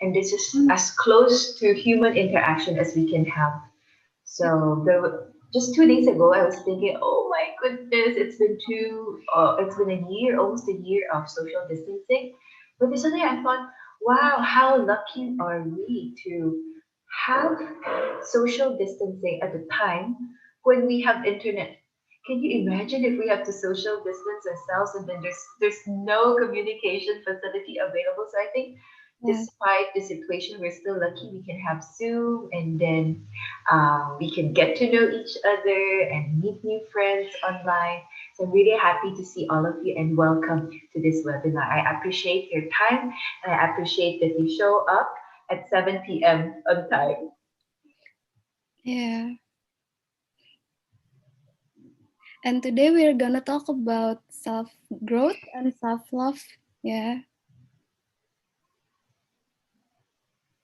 and this is as close to human interaction as we can have. So just 2 days ago, I was thinking, oh my goodness, it's been a year, almost a year of social distancing. But then suddenly I thought, wow, how lucky are we to have social distancing at the time when we have internet. Can you imagine if we have to social distance ourselves and then there's no communication facility available? So I think Yeah. despite the situation, we're still lucky we can have Zoom and then we can get to know each other and meet new friends online. So I'm really happy to see all of you and welcome to this webinar. I appreciate your time and I appreciate that you show up at 7 p.m. on time. Yeah. And today we're gonna talk about self-growth and self-love. Yeah.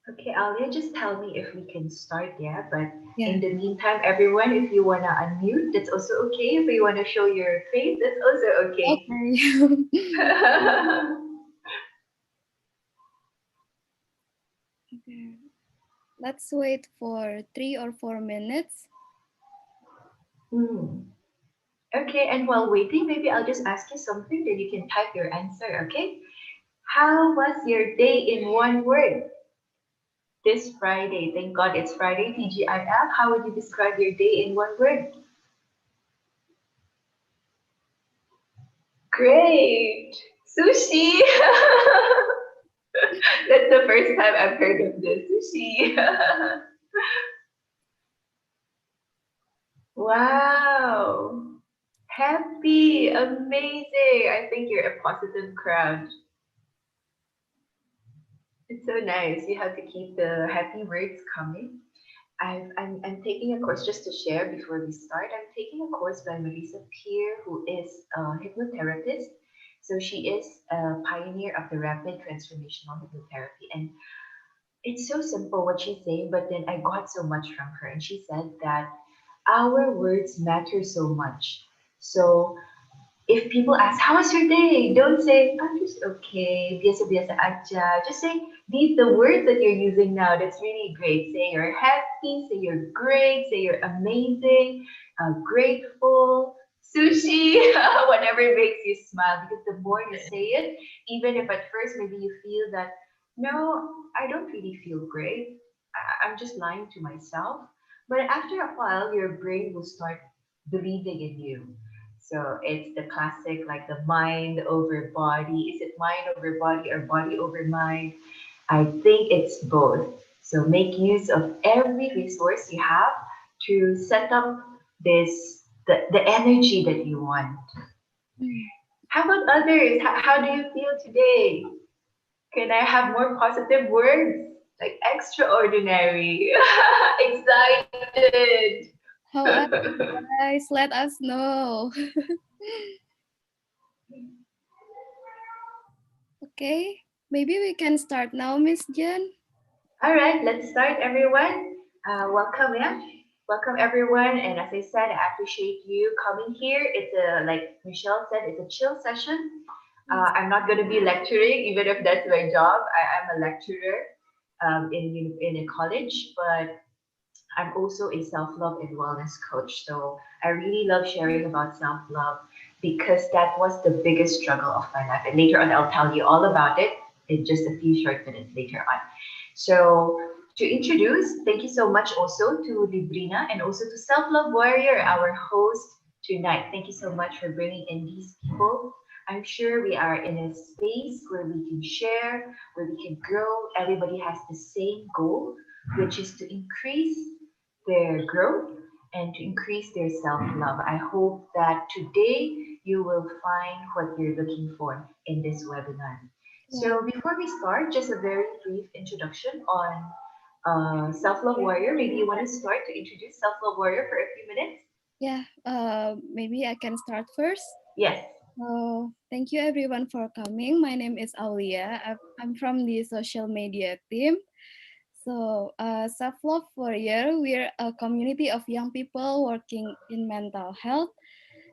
Okay, Alia, just tell me if we can start, yeah? But Yeah. in the meantime, everyone, if you wanna unmute, that's also okay. If you wanna show your face, that's also okay. Okay. Okay. Let's wait for 3 or 4 minutes. Hmm. Okay, and while waiting, maybe I'll just ask you something, then you can type your answer, okay? How was your day in one word this Friday? Thank God it's Friday, TGIF. How would you describe your day in one word? Great! Sushi! That's the first time I've heard of this. Sushi! Wow! Happy! Amazing! I think you're a positive crowd. It's so nice. You have to keep the happy words coming. I'm taking a course just to share before we start. I'm taking a course by Marisa Peer, who is a hypnotherapist. So she is a pioneer of the rapid transformational hypnotherapy. And it's so simple what she's saying, but then I got so much from her. And she said that our words matter so much. So if people ask, how was your day? Don't say, I'm just okay, biasa-biasa aja. Just say the words that you're using now. That's really great. Say you're happy, say you're great, say you're amazing, grateful, sushi, whatever makes you smile. Because the more you say it, even if at first maybe you feel that, no, I don't really feel great. I'm just lying to myself. But after a while, your brain will start believing in you. So it's the classic, like the mind over body. Is it mind over body or body over mind? I think it's both. So make use of every resource you have to set up the energy that you want. Mm. How about others? How do you feel today? Can I have more positive words? Like extraordinary, excited. How are you guys? Let us know. Okay. Maybe we can start now, Miss Jen. All right, let's start, everyone. Welcome, yeah. Welcome, everyone. And as I said, I appreciate you coming here. It's a, like Michelle said, it's a chill session. Yes. I'm not going to be lecturing, even if that's my job. I'm a lecturer in a college, but I'm also a self-love and wellness coach. So I really love sharing about self-love because that was the biggest struggle of my life. And later on, I'll tell you all about it in just a few short minutes later on. So to introduce, thank you so much also to Librina and also to Self-Love Warrior, our host tonight. Thank you so much for bringing in these people. I'm sure we are in a space where we can share, where we can grow. Everybody has the same goal, which is to increase their growth and to increase their self love. I hope that today you will find what you're looking for in this webinar. Yeah. So, before we start, just a very brief introduction on Self Love Warrior. Maybe you want to start to introduce Self Love Warrior for a few minutes? Yeah. Maybe I can start first. Yes. Thank you everyone for coming. My name is Aulia. I'm from the social media team. So, Self Love Warrior, we're a community of young people working in mental health.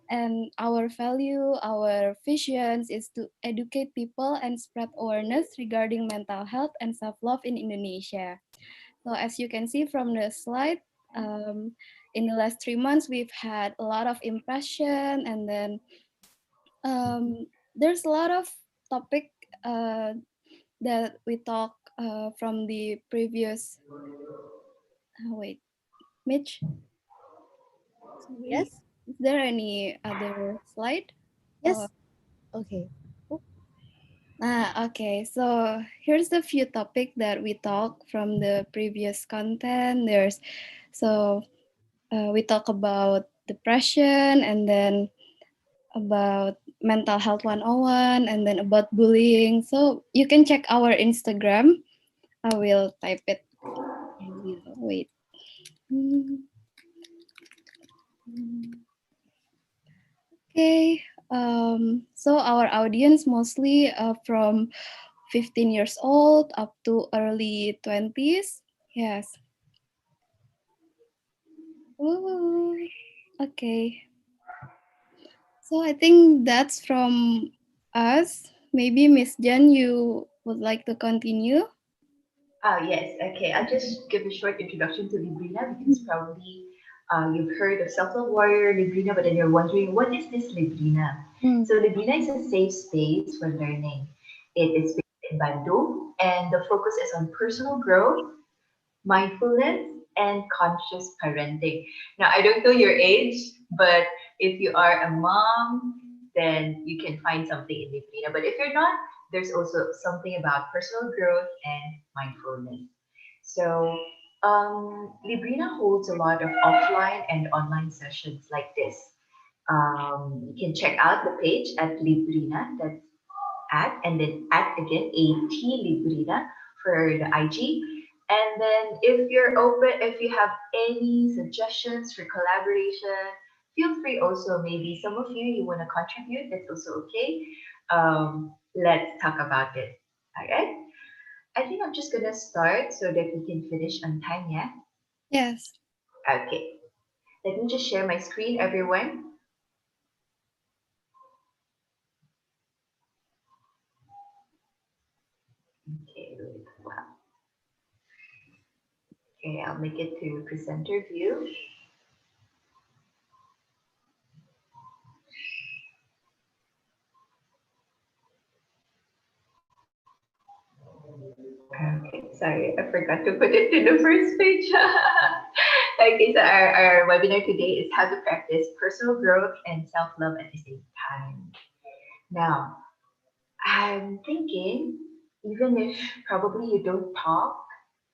And our value, our visions is to educate people and spread awareness regarding mental health and self-love in Indonesia. So as you can see from the slide, um, in the last 3 months, we've had a lot of impression, and then there's a lot of topic uh, that we talk from the previous. Wait, Mitch, sorry. Yes. Is there any other slide? Or Yes. Okay. Oh, okay. So here's the few topic that we talk from the previous content. We talk about depression, and then about mental health 101, and then about bullying. So you can check our Instagram. I will type it. Wait. Hmm, Okay. So our audience mostly from 15 years old up to early 20s. Yes. Ooh. Okay. So I think that's from us. Maybe Miss Jen, you would like to continue? Oh, yes. Okay. I'll just give a short introduction to Librina because probably you've heard of Self Love Warrior Librina, but then you're wondering, what is this Librina? Mm. So, Librina is a safe space for learning. It is based in Bandung, and the focus is on personal growth, mindfulness, and conscious parenting. Now, I don't know your age, but if you are a mom, then you can find something in Librina. But if you're not, there's also something about personal growth and mindfulness. So, Librina holds a lot of offline and online sessions like this. You can check out the page at Librina. That's at and then at again AT Librina for the IG. And then if you're open, if you have any suggestions for collaboration, feel free also. Maybe some of you want to contribute. That's also okay. Let's talk about it. All right. I think I'm just gonna start so that we can finish on time. Yeah. Yes. Okay. Let me just share my screen, everyone. Okay. Wow. Okay. I'll make it to presenter view. Okay, sorry, I forgot to put it to the first page. Okay, so our webinar today is how to practice personal growth and self-love at the same time. Now, I'm thinking, even if probably you don't talk,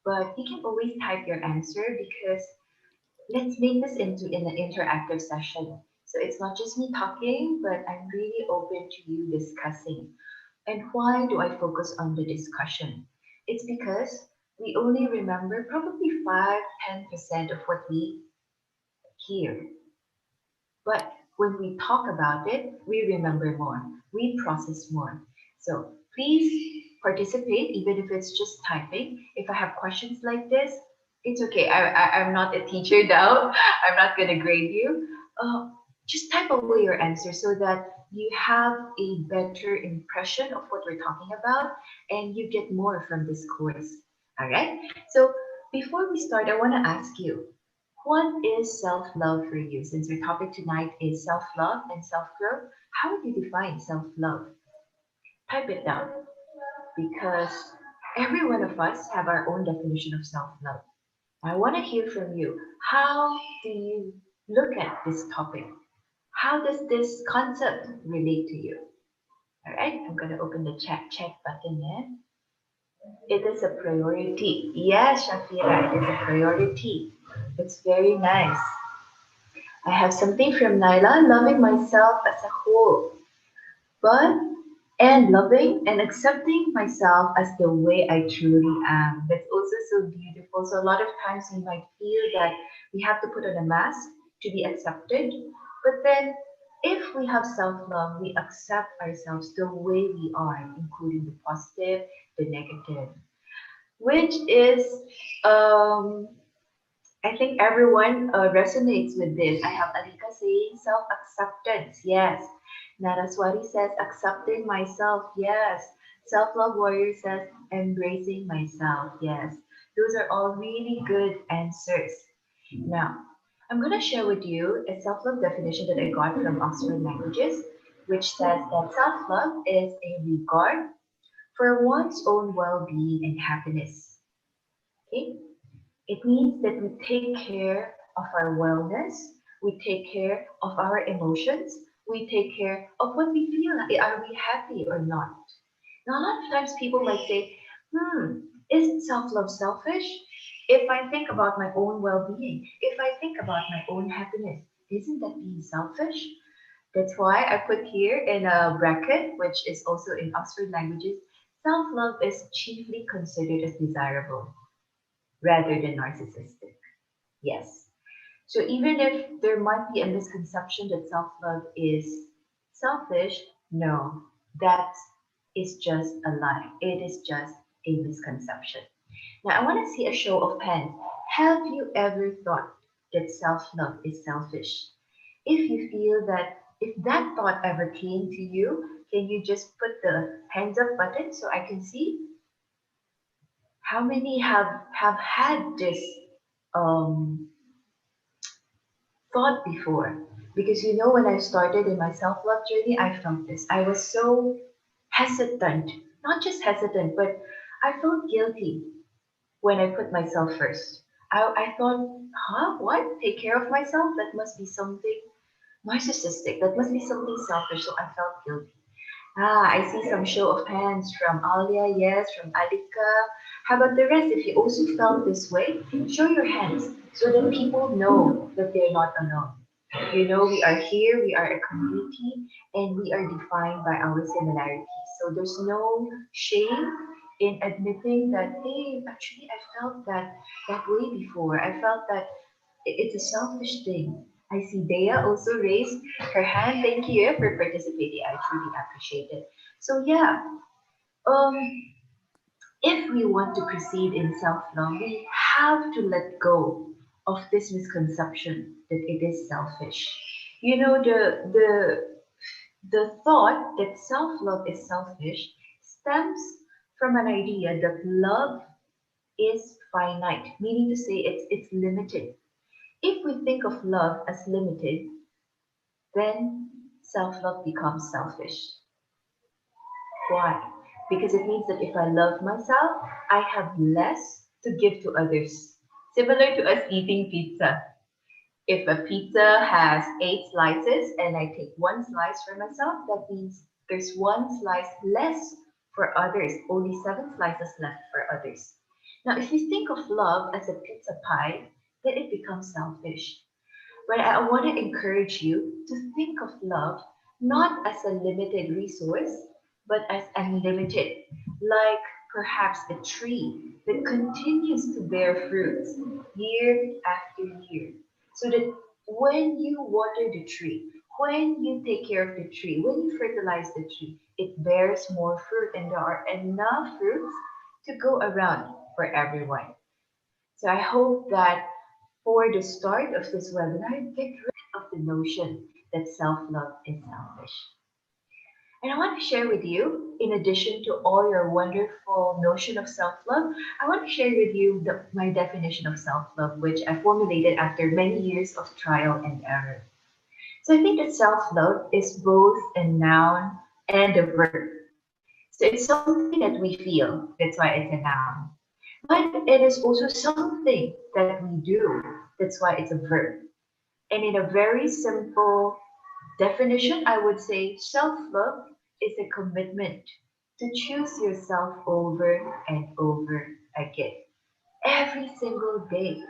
but you can always type your answer because let's make this into an interactive session. So it's not just me talking, but I'm really open to you discussing. And why do I focus on the discussion? It's because we only remember probably 5-10% of what we hear. But when we talk about it, we remember more, we process more. So please participate, even if it's just typing. If I have questions like this, it's okay. I'm not a teacher now. I'm not going to grade you. Just type away your answer so that you have a better impression of what we're talking about and you get more from this course. All right. So before we start, I want to ask you, what is self love for you? Since our topic tonight is self love and self growth, how would you define self love? Type it down because every one of us have our own definition of self love. I want to hear from you. How do you look at this topic? How does this concept relate to you? All right, I'm going to open the check button here. It is a priority. Yes, Shafira, it is a priority. It's very nice. I have something from Naila, loving myself as a whole, but and loving and accepting myself as the way I truly am. That's also so beautiful. So a lot of times we might feel that we have to put on a mask to be accepted, but then if we have self-love, we accept ourselves the way we are, including the positive, the negative, which is um I think everyone resonates with this. I have Alika saying self-acceptance. Yes. Naraswari says accepting myself. Yes. Self-love warrior says embracing myself. Yes. Those are all really good answers. Now, I'm going to share with you a self-love definition that I got from Oxford Languages, which says that self-love is a regard for one's own well-being and happiness. Okay? It means that we take care of our wellness, we take care of our emotions, we take care of what we feel. Are we happy or not? Now, a lot of times people might say, isn't self love selfish? If I think about my own well being, if I think about my own happiness, isn't that being selfish? That's why I put here in a bracket, which is also in Oxford Languages, self love is chiefly considered as desirable rather than narcissistic. Yes. So even if there might be a misconception that self-love is selfish, no, that is just a lie. It is just a misconception. Now I want to see a show of hands. Have you ever thought that self-love is selfish? If you feel that, if that thought ever came to you, can you just put the hands up button so I can see how many have had this um thought before. Because when I started in my self love journey, I felt this. I was so hesitant, not just hesitant, but I felt guilty when I put myself first. I thought, what? Take care of myself? That must be something narcissistic. That must be something selfish. So I felt guilty. I see some show of hands from Alia, yes, from Alika. How about the rest? If you also felt this way, show your hands so that people know that they're not alone. We are here, we are a community, and we are defined by our similarities. So there's no shame in admitting that, hey, actually, I felt that way before. I felt that it's a selfish thing. I see Dea also raised her hand. Thank you for participating. I truly appreciate it. So yeah, um, if we want to proceed in self-love, we have to let go of this misconception that it is selfish. The thought that self-love is selfish stems from an idea that love is finite, meaning to say it's limited. If we think of love as limited, then self-love becomes selfish. Why? Because it means that if I love myself, I have less to give to others. Similar to us eating pizza. If a pizza has 8 slices and I take one slice for myself, that means there's one slice less for others, only 7 slices left for others. Now, if you think of love as a pizza pie, then it becomes selfish. But I want to encourage you to think of love not as a limited resource, but as unlimited, like perhaps a tree that continues to bear fruits year after year. So that when you water the tree, when you take care of the tree, when you fertilize the tree, it bears more fruit and there are enough fruits to go around for everyone. So I hope that for the start of this webinar, get rid of the notion that self-love is selfish. And I want to share with you, in addition to all your wonderful notion of self-love, I want to share with you my definition of self-love, which I formulated after many years of trial and error. So I think that self-love is both a noun and a verb. So it's something that we feel, that's why it's a noun. But it is also something that we do. That's why it's a verb. And in a very simple definition, I would say self love is a commitment to choose yourself over and over again, every single day.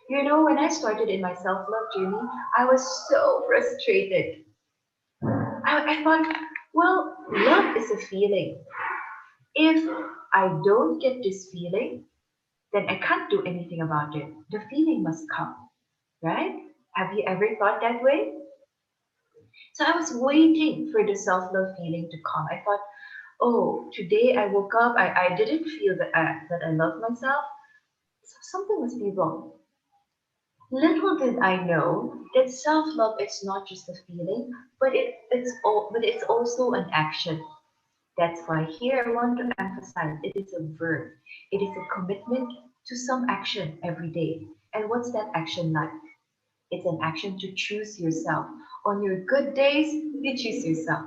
When I started in my self love journey, I was so frustrated. I thought, well, love is a feeling. If I don't get this feeling, then I can't do anything about it. The feeling must come, right? Have you ever thought that way? So I was waiting for the self love feeling to come. I thought, oh, today I woke up, I didn't feel that I love myself. So something must be wrong. Little did I know that self-love is not just a feeling, but it's also an action. That's why here I want to emphasize it is a verb. It is a commitment to some action every day. And what's that action like? It's an action to choose yourself. On your good days, you choose yourself.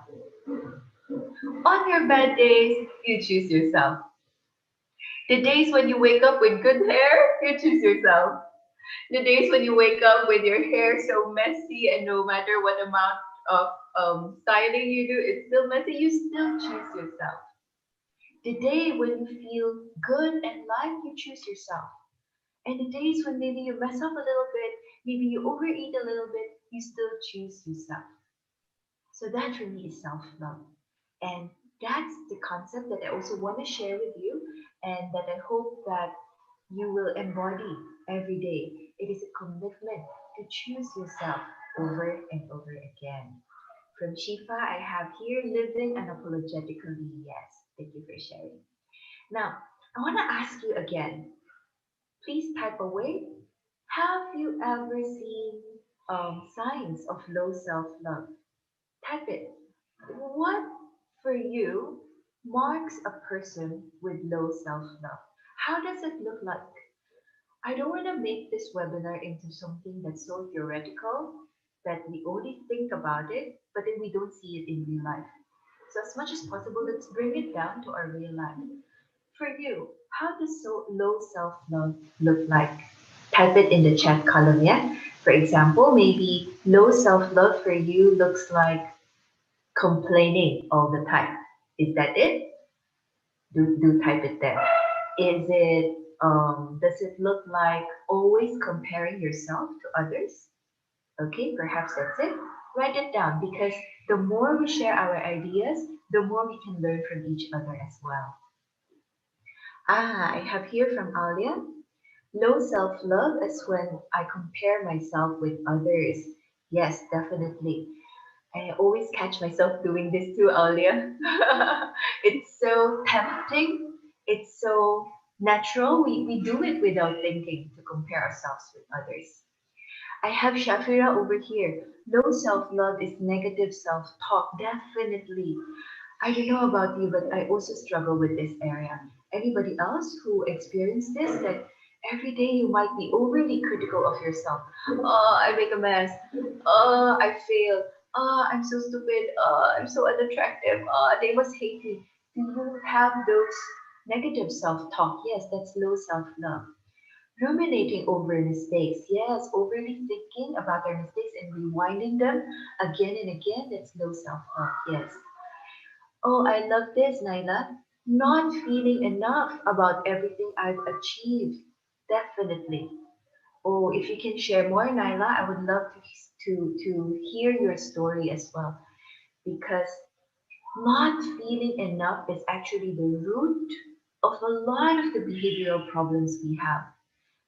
On your bad days, you choose yourself. The days when you wake up with good hair, you choose yourself. The days when you wake up with your hair so messy and no matter what amount of styling you do, it's still messy, you still choose yourself. The day when you feel good and light, you choose yourself. And the days when maybe you mess up a little bit, maybe you overeat a little bit, you still choose yourself. So that really is self-love. And that's the concept that I also want to share with you and that I hope that you will embody every day. It is a commitment to choose yourself over and over again. From Shifa, I have here living unapologetically. Yes, thank you for sharing. Now, I want to ask you again. Please type away. Have you ever seen signs of low self-love? Type it. What for you marks a person with low self-love? How does it look like? I don't want to make this webinar into something that's so theoretical that we only think about it, but then we don't see it in real life. So as much as possible, let's bring it down to our real life. For you, how does so low self-love look like? Type it in the chat column, yeah? For example, maybe low self-love for you looks like complaining all the time. Is that it? Do type it there. Is it does it look like always comparing yourself to others? Okay, perhaps that's it. Write it down because the more we share our ideas, the more we can learn from each other as well. Ah, I have here from Alia. Low self-love is when I compare myself with others. Yes, definitely. I always catch myself doing this too, Alia. It's so tempting. It's so natural. We do it without thinking to compare ourselves with others. I have Shafira over here. Low self-love is negative self-talk. Definitely. I don't know about you, but I also struggle with this area. Anybody else who experienced this? That every day you might be overly critical of yourself. Oh, I make a mess. Oh, I fail. Oh, I'm so stupid. Oh, I'm so unattractive. Oh, they must hate me. Do you have those negative self-talk? Yes, that's low self-love. Ruminating over mistakes. Yes, overly thinking about our mistakes and rewinding them again and again. That's low self-love. Yes. Oh, I love this, Naila. Not feeling enough about everything I've achieved. Definitely. Oh, if you can share more, Naila, I would love to hear your story as well. Because not feeling enough is actually the root of a lot of the behavioral problems we have.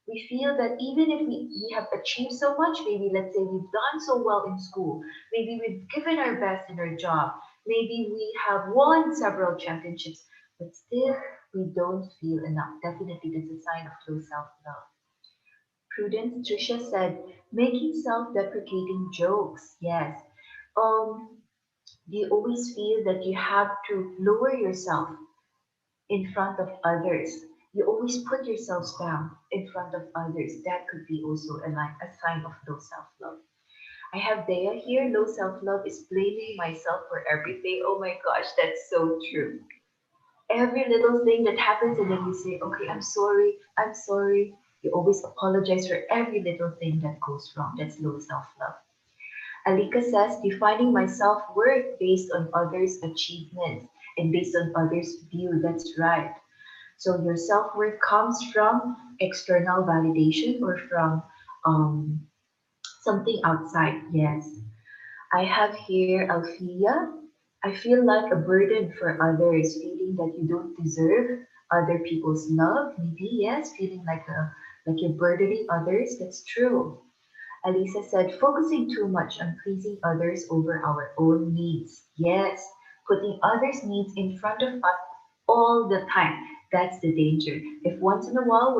We feel that even if we have achieved so much, maybe let's say we've done so well in school, maybe we've given our best in our job, maybe we have won several championships, but still we don't feel enough. Definitely, that's a sign of low self-love. Prudence, Trisha said, making self-deprecating jokes. Yes. Um, do you always feel that you have to lower yourself in front of others? You always put yourselves down in front of others. That could be also a sign of low self-love. I have Dea here. Low self-love is blaming myself for everything. Oh my gosh, that's so true. Every little thing that happens, and then you say, okay, I'm sorry, I'm sorry. You always apologize for every little thing that goes wrong. That's low self-love. Alika says, defining my self-worth based on others' achievements and based on others' view. That's right. So your self-worth comes from external validation or from um, something outside. Yes. I have here Alfia. I feel like a burden for others, feeling that you don't deserve other people's love. Maybe yes, feeling like you're burdening others. That's true. Alisa said, focusing too much on pleasing others over our own needs. Yes, putting others' needs in front of us all the time. That's the danger. If once in a while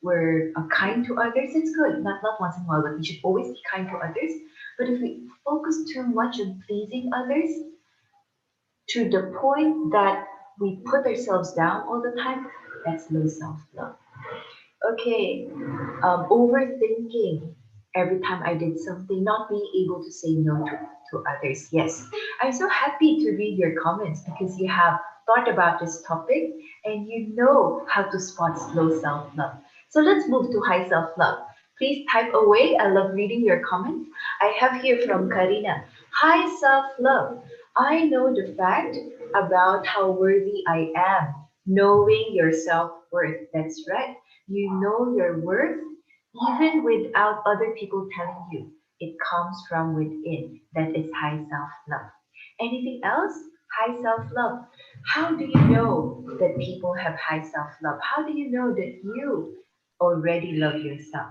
we're kind to others, it's good. Not once in a while, but we should always be kind to others. But if we focus too much on pleasing others to the point that we put ourselves down all the time, that's low self-love. Okay, overthinking every time I did something, not being able to say no to others. Yes, I'm so happy to read your comments because you have thought about this topic and you know how to spot low self love. So let's move to high self love. Please type away. I love reading your comments. I have here from Karina. High self love. I know the fact about how worthy I am. Knowing your self worth. That's right. You know your worth even without other people telling you. It comes from within. That is high self love. Anything else? High self love. How do you know that people have high self love? How do you know that you already love yourself?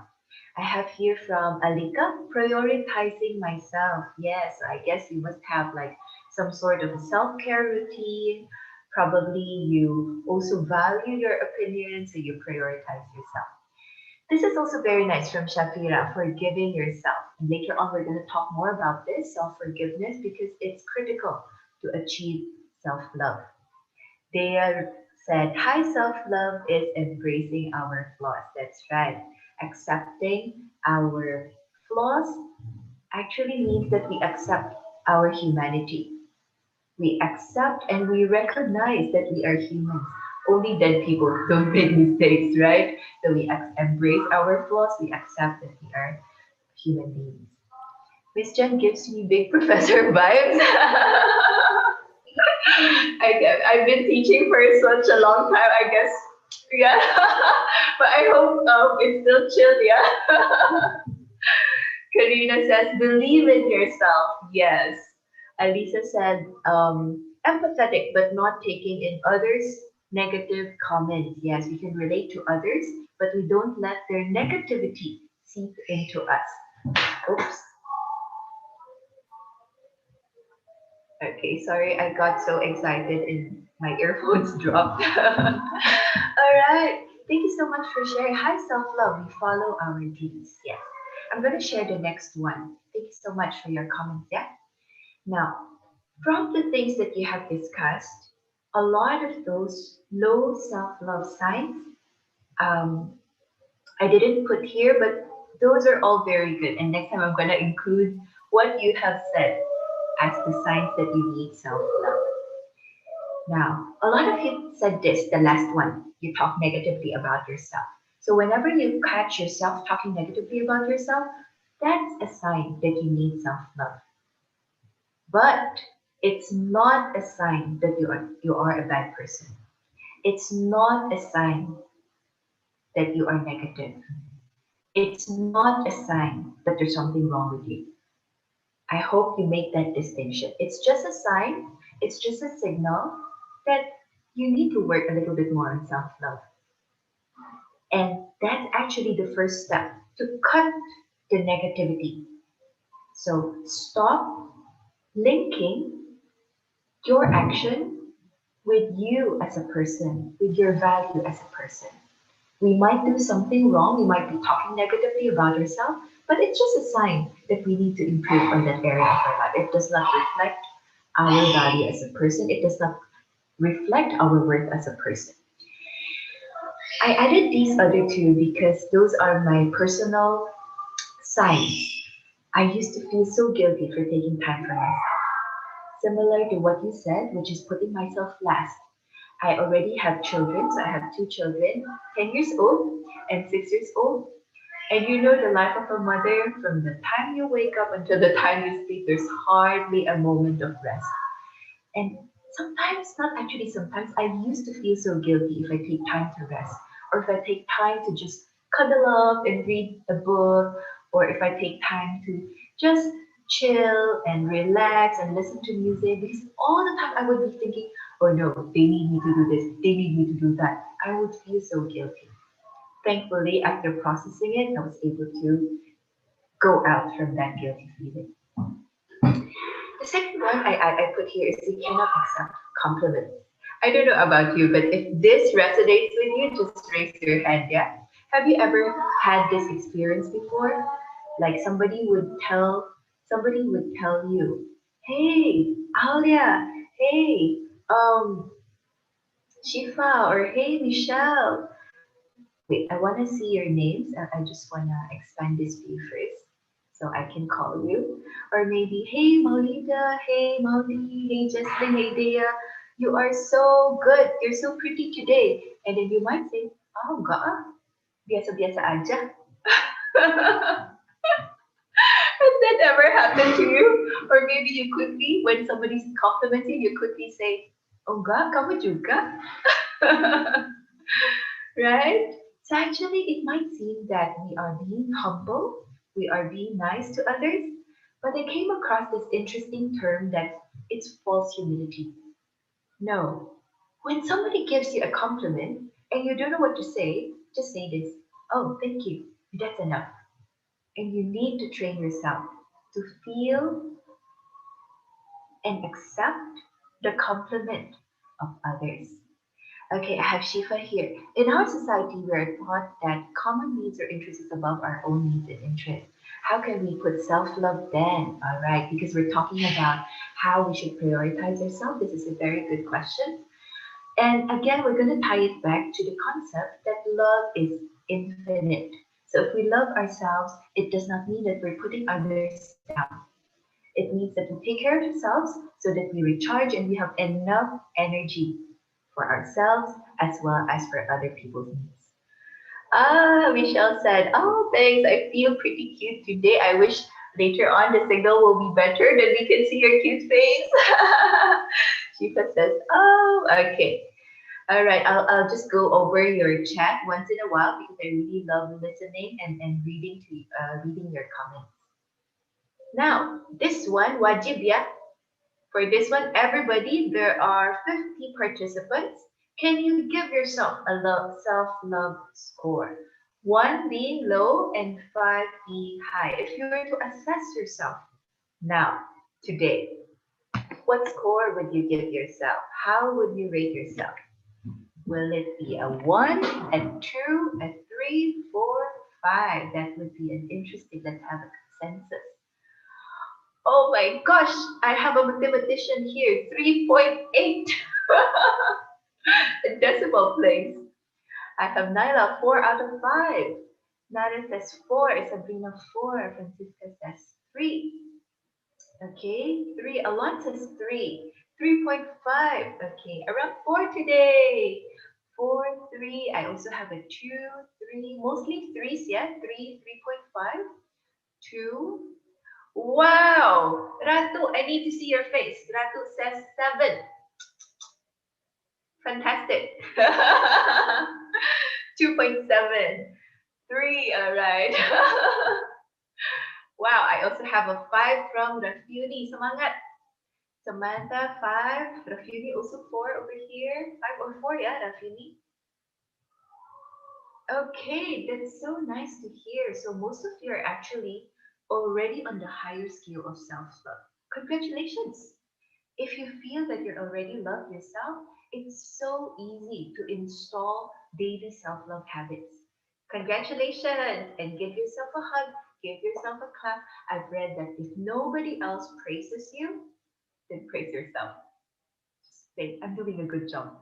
I have here from Alika, prioritizing myself. Yes, I guess you must have like some sort of a self care routine. Probably you also value your opinion, so you prioritize yourself. This is also very nice from Shafira, forgiving yourself. And later on, we're going to talk more about this self forgiveness because it's critical to achieve self love. They said high self love is embracing our flaws. That's right. Accepting our flaws actually means that we accept our humanity. We accept and we recognize that we are humans. Only dead people don't make mistakes, right? So we embrace our flaws, we accept that we are human beings. Miss Jen gives me big professor vibes. I've been teaching for such a long time, I guess. Yeah. But I hope it's still chill, yeah. Karina says, believe in yourself. Yes. Alisa said, empathetic but not taking in others' negative comments. Yes, we can relate to others, but we don't let their negativity seep into us. Oops. Okay, sorry, I got so excited and my earphones dropped. All right. Thank you so much for sharing. High self-love. We follow our dreams. Yes. I'm going to share the next one. Thank you so much for your comments. Yeah. Now, from the things that you have discussed, a lot of those low self-love signs, um, I didn't put here, but those are all very good. And next time I'm going to include what you have said as the signs that you need self-love. Now, a lot of you said this, the last one, you talk negatively about yourself. So whenever you catch yourself talking negatively about yourself, that's a sign that you need self-love. But it's not a sign that you are a bad person. It's not a sign that you are negative. It's not a sign that there's something wrong with you. I hope you make that distinction. It's just a sign, it's just a signal that you need to work a little bit more on self love. And that's actually the first step to cut the negativity. So stop linking your action with you as a person, with your value as a person. We might do something wrong, we might be talking negatively about ourselves, but it's just a sign that we need to improve on that area of our life. It does not reflect our value as a person, it does not reflect our worth as a person. I added these other two because those are my personal signs. I used to feel so guilty for taking time for myself. Similar to what you said, which is putting myself last. I already have children, so I have two children, 10 years old and 6 years old. And you know the life of a mother, from the time you wake up until the time you sleep, there's hardly a moment of rest. And sometimes, not actually sometimes, I used to feel so guilty if I take time to rest, or if I take time to just cuddle up and read a book, or if I take time to just chill and relax and listen to music, because all the time I would be thinking, oh no, they need me to do this, they need me to do that. I would feel so guilty. Thankfully, after processing it, I was able to go out from that guilty feeling. The second one I put here is you cannot accept compliments. I don't know about you, but if this resonates with you, just raise your hand, yeah? Have you ever had this experience before? Like somebody would tell you, "Hey, Alia, hey, Shifa, or hey, Michelle." Wait, I want to see your names. I just want to expand this view first so I can call you. Or maybe, hey, Maulida, hey, Mauli, hey, Jesslyn, hey, Dea. You are so good. You're so pretty today. And then you might say, oh, enggak ah. Biasa-biasa aja. Has that ever happened to you? Or maybe you quickly, when somebody's complimenting you, quickly say, oh, enggak, kamu juga. Right? So actually, it might seem that we are being humble, we are being nice to others, but I came across this interesting term that it's false humility. No. When somebody gives you a compliment and you don't know what to say, just say this. Oh, thank you. That's enough. And you need to train yourself to feel and accept the compliment of others. Okay, I have Shifa here. In our society, we are taught that common needs or interests is above our own needs and interests. How can we put self-love then? All right, because we're talking about how we should prioritize ourselves. This is a very good question. And again, we're going to tie it back to the concept that love is infinite. So if we love ourselves, it does not mean that we're putting others down. It means that we take care of ourselves so that we recharge and we have enough energy for ourselves as well as for other people's needs. Ah, Michelle said, oh, thanks. I feel pretty cute today. I wish later on the signal will be better that we can see your cute face. Shifa says, oh, okay. All right, I'll just go over your chat once in a while because I really love listening and reading your comments. Now, this one, wajib ya. For this one, everybody, there are 50 participants. Can you give yourself a self-love score? 1 being low and 5 being high. If you were to assess yourself now, today, what score would you give yourself? How would you rate yourself? Will it be a 1, a 2, a 3, 4, 5? That would be an interesting. Let's have a consensus. Oh my gosh, I have a mathematician here. 3.8. The decimal place. I have Nyla, 4 out of 5. Nara says 4. Sabrina, 4. Francisca says 3. Okay, 3. Alon says 3. 3.5. Okay, around 4 today. 4, 3. I also have a 2, 3. Mostly 3s, yeah? 3, 3.5. 2. Wow! Ratu, I need to see your face. Ratu says 7. Fantastic. 2.7. 3, alright. Wow, I also have a 5 from Rafuni. Semangat. Samantha, 5. Rafuni also 4 over here. 5 or 4, yeah, Rafuni. Okay, that's so nice to hear. So most of you are actually already on the higher scale of self-love. Congratulations. If you feel that you already love yourself, it's so easy to install daily self-love habits. Congratulations and give yourself a hug, give yourself a clap. I've read that if nobody else praises you, then praise yourself. Just say, I'm doing a good job.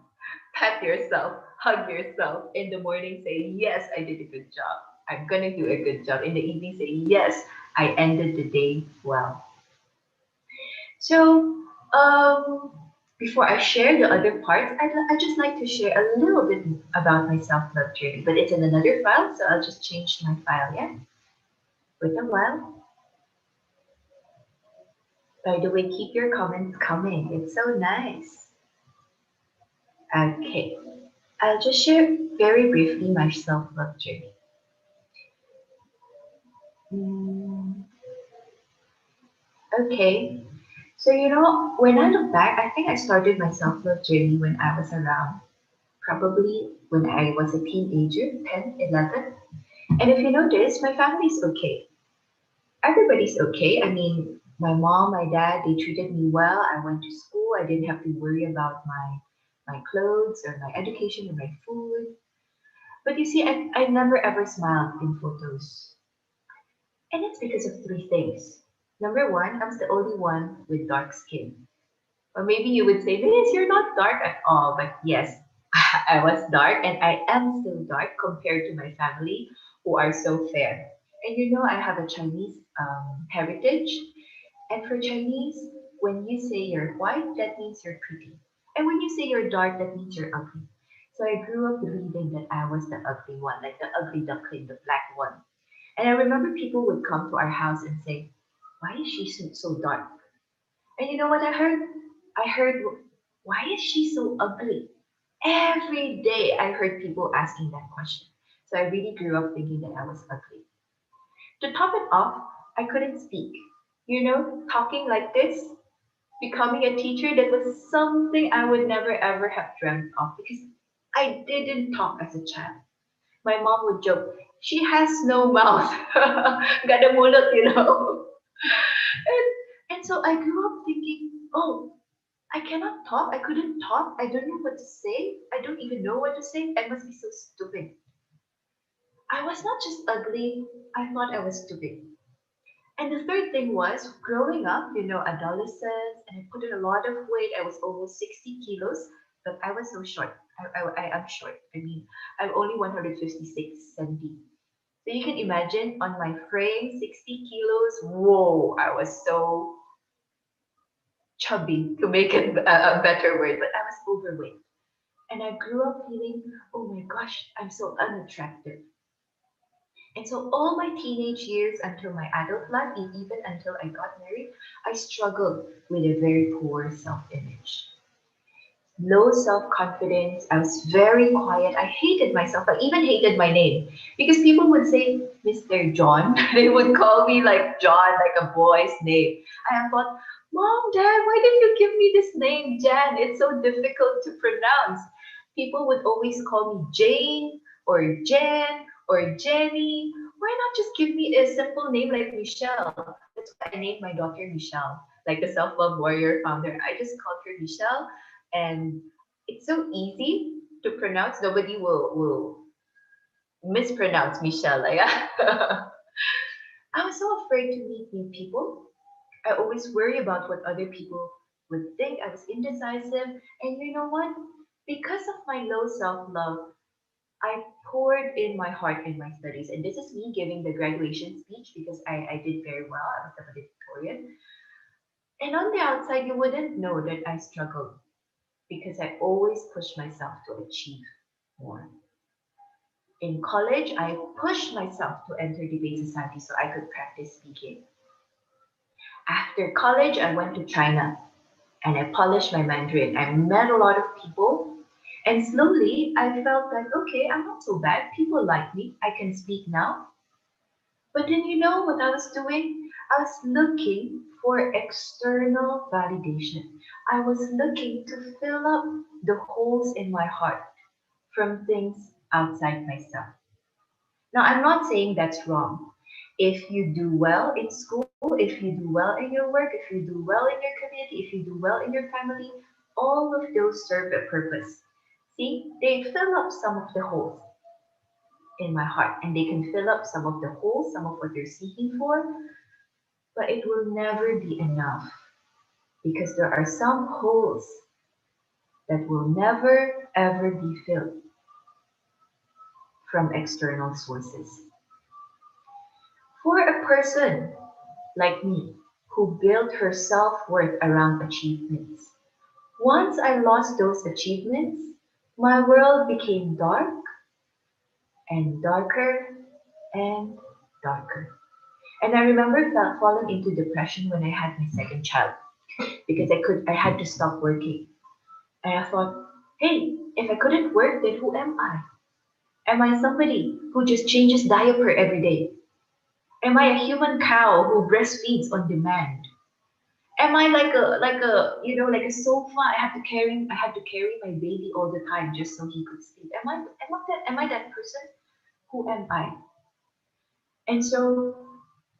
Pat yourself, hug yourself. In the morning, say, yes, I did a good job. I'm going to do a good job. In the evening, say, yes, I ended the day well. So, um, before I share the other parts, I'd just like to share a little bit about my self-love journey, but it's in another file, so I'll just change my file, yeah? Wait a while. By the way, keep your comments coming. It's so nice. Okay, I'll just share very briefly my self-love journey. Mm, okay, so when I look back, I think I started my self-love journey when I was around probably when I was a teenager, 10, 11. And if you notice, my family's okay. Everybody's okay. I mean, my mom, my dad, they treated me well. I went to school. I didn't have to worry about my clothes or my education or my food. But you see, I never ever smiled in photos. And it's because of three things. Number one, I was the only one with dark skin. Or maybe you would say, Liz, you're not dark at all. But yes, I was dark and I am still dark compared to my family who are so fair. And you know, I have a Chinese heritage. And for Chinese, when you say you're white, that means you're pretty. And when you say you're dark, that means you're ugly. So I grew up believing that I was the ugly one, like the ugly duckling, the black one. And I remember people would come to our house and say, why is she so dark? And you know what I heard? I heard, why is she so ugly? Every day I heard people asking that question. So I really grew up thinking that I was ugly. To top it off, I couldn't speak. You know, talking like this, becoming a teacher, that was something I would never ever have dreamt of because I didn't talk as a child. My mom would joke, she has no mouth. Gada mulut, you know. And so I grew up thinking, oh, I cannot talk. I couldn't talk. I don't know what to say. I don't even know what to say. I must be so stupid. I was not just ugly, I thought I was stupid. And the third thing was growing up, you know, adolescence, and I put on a lot of weight. I was almost 60 kilos, but I was so short. I am short. I mean, I'm only 156 centi. So you can imagine on my frame, 60 kilos. Whoa, I was so chubby to make it a better word, but I was overweight. And I grew up feeling, oh my gosh, I'm so unattractive. And so all my teenage years until my adult life, and even until I got married, I struggled with a very poor self-image. Low self-confidence. I was very quiet. I hated myself. I even hated my name because people would say, Mr. John. They would call me like John, like a boy's name. I thought, Mom, Dad, why did you give me this name, Jan? It's so difficult to pronounce. People would always call me Jane or Jen or Jenny. Why not just give me a simple name like Michelle? That's why I named my daughter Michelle, like the self-love warrior founder. I just called her Michelle, and it's so easy to pronounce. Nobody will mispronounce Michelle. Like, I was so afraid to meet new people. I always worry about what other people would think. I was indecisive. And you know what? Because of my low self love, I poured in my heart in my studies. And this is me giving the graduation speech because I did very well. I was the valedictorian. And on the outside, you wouldn't know that I struggled because I always pushed myself to achieve more. In college, I pushed myself to enter debate society so I could practice speaking. After college, I went to China and I polished my Mandarin. I met a lot of people, and slowly I felt like, okay, I'm not so bad. People like me. I can speak now. But then you know what I was doing? I was looking for external validation. I was looking to fill up the holes in my heart from things outside myself. Now, I'm not saying that's wrong. If you do well in school, if you do well in your work, if you do well in your community, if you do well in your family, all of those serve a purpose. See, they fill up some of the holes in my heart and they can fill up some of the holes, some of what you're seeking for, but it will never be enough because there are some holes that will never ever be filled from external sources. For a person like me who built her self-worth around achievements, once I lost those achievements, my world became dark and darker and darker. And I remember falling into depression when I had my second child because I had to stop working. And I thought, hey, if I couldn't work, then who am I? Am I somebody who just changes diaper every day? Am I a human cow who breastfeeds on demand? Am I like a sofa? I had to carry my baby all the time just so he could sleep. Am I that person? Who am I? And so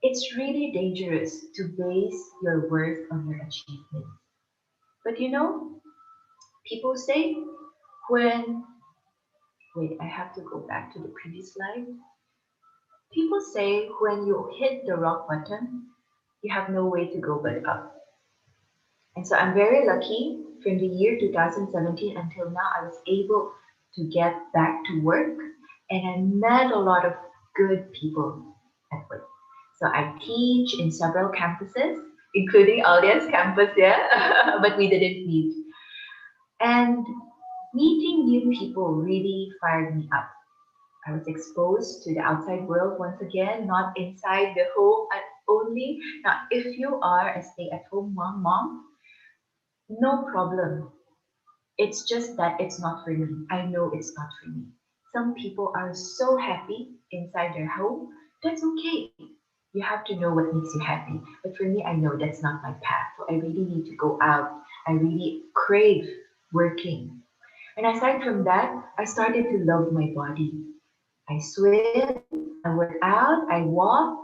it's really dangerous to base your worth on your achievements. But you know, people say when Wait, I have to go back to the previous slide. People say when you hit the rock bottom, you have no way to go but up. And so I'm very lucky from the year 2017 until now, I was able to get back to work and I met a lot of good people at work. So I teach in several campuses, including Alia's campus, yeah, but we didn't meet. And meeting new people really fired me up. I was exposed to the outside world once again, not inside the home only. Now, if you are a stay-at-home mom, no problem. It's just that it's not for me. I know it's not for me. Some people are so happy inside their home. That's okay. You have to know what makes you happy. But for me, I know that's not my path. So I really need to go out. I really crave working. And aside from that, I started to love my body. I swim, I work out, I walk,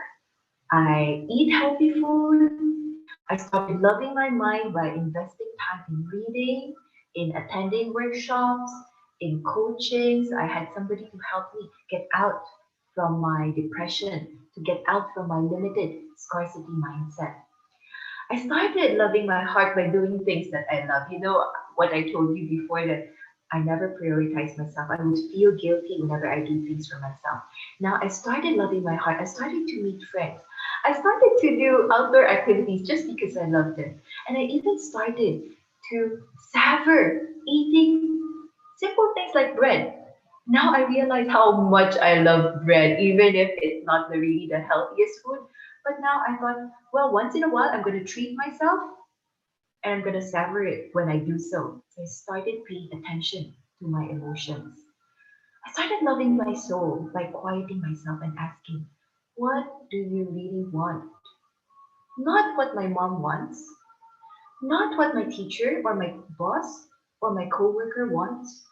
I eat healthy food. I started loving my mind by investing time in reading, in attending workshops, in coachings. I had somebody to help me get out from my depression, to get out from my limited scarcity mindset. I started loving my heart by doing things that I love. You know what I told you before that I never prioritize myself. I would feel guilty whenever I do things for myself. Now I started loving my heart. I started to meet friends. I started to do outdoor activities just because I loved them. And I even started to savor eating simple things like bread. Now I realize how much I love bread, even if it's not really the healthiest food. But now I thought, well, once in a while, I'm going to treat myself and I'm going to savor it when I do so. So I started paying attention to my emotions. I started loving my soul by quieting myself and asking, what do you really want? Not what my mom wants, not what my teacher or my boss or my coworker wants,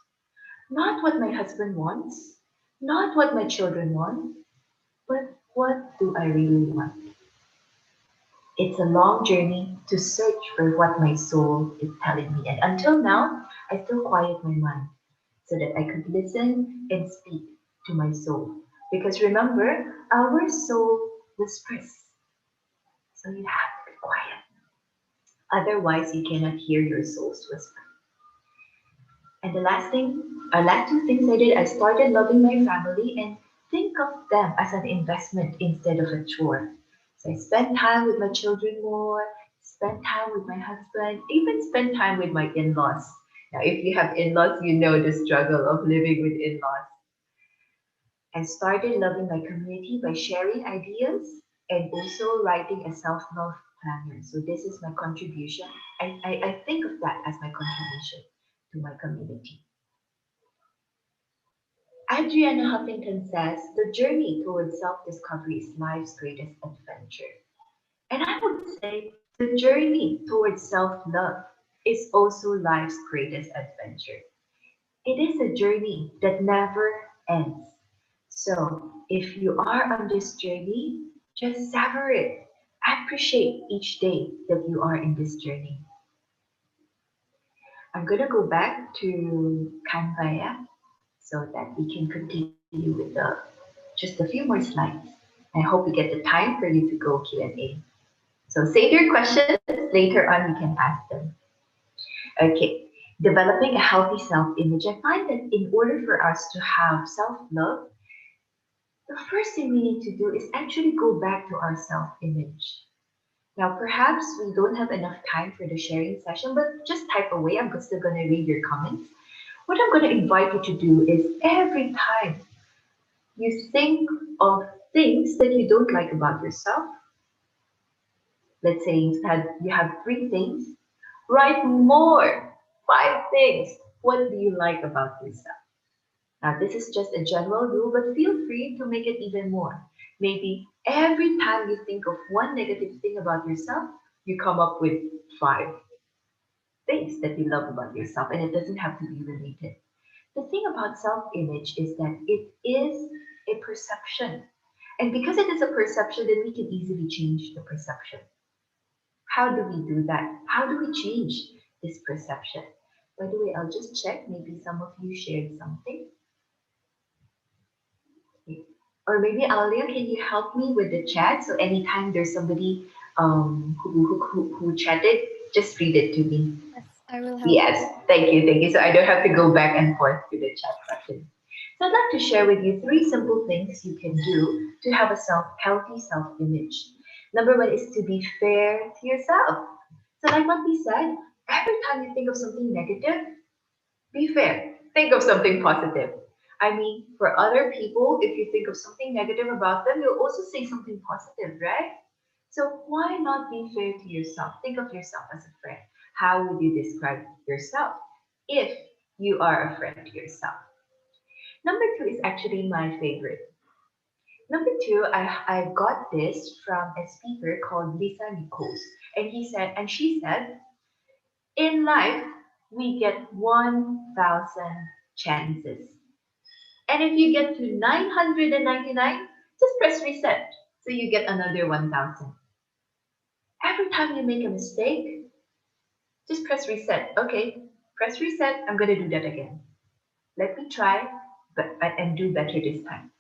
not what my husband wants, not what my children want, but what do I really want? It's a long journey to search for what my soul is telling me. And until now, I still quiet my mind so that I could listen and speak to my soul. Because remember, our soul whispers. So you have to be quiet. Otherwise, you cannot hear your soul's whisper. And the last thing, last two things I did, I started loving my family and think of them as an investment instead of a chore. So I spend time with my children more, spend time with my husband, even spend time with my in-laws. Now, if you have in-laws, you know the struggle of living with in-laws. I started loving my community by sharing ideas and also writing a self-love planner. So this is my contribution. I think of that as my contribution to my community. Adriana Huffington says the journey towards self-discovery is life's greatest adventure. And I would say the journey towards self-love is also life's greatest adventure. It is a journey that never ends. So if you are on this journey, just savor it. Appreciate each day that you are in this journey. I'm going to go back to Canva so that we can continue with just a few more slides. I hope we get the time for you to go Q&A. So save your questions. Later on, you can ask them. Okay. Developing a healthy self-image. I find that in order for us to have self-love, the first thing we need to do is actually go back to our self-image. Now, perhaps we don't have enough time for the sharing session, but just type away. I'm still going to read your comments. What I'm going to invite you to do is every time you think of things that you don't like about yourself, let's say you have three things, write more, five things. What do you like about yourself? Now, this is just a general rule, but feel free to make it even more. Maybe every time you think of one negative thing about yourself, you come up with five things that you love about yourself, and it doesn't have to be related. The thing about self image is that it is a perception. And because it is a perception, then we can easily change the perception. How do we do that? How do we change this perception? By the way, I'll just check. Maybe some of you shared something. Or maybe Alia, can you help me with the chat? So anytime there's somebody who chatted, just read it to me. Yes, I will help Yes, you. thank you, thank you. So I don't have to go back and forth to the chat button. So I'd like to share with you three simple things you can do to have a healthy self-image. Number one is to be fair to yourself. So like what we said, every time you think of something negative, be fair. Think of something positive. I mean, for other people, if you think of something negative about them, you'll also say something positive, right? So why not be fair to yourself? Think of yourself as a friend. How would you describe yourself if you are a friend to yourself? Number two is actually my favorite. Number two, I got this from a speaker called Lisa Nichols, and she said, in life we get 1,000 chances, and if you get to 999, just press reset, so you get another 1,000. Every time you make a mistake, just press reset. Okay, press reset. I'm gonna do that again. Let me try, but and do better this time.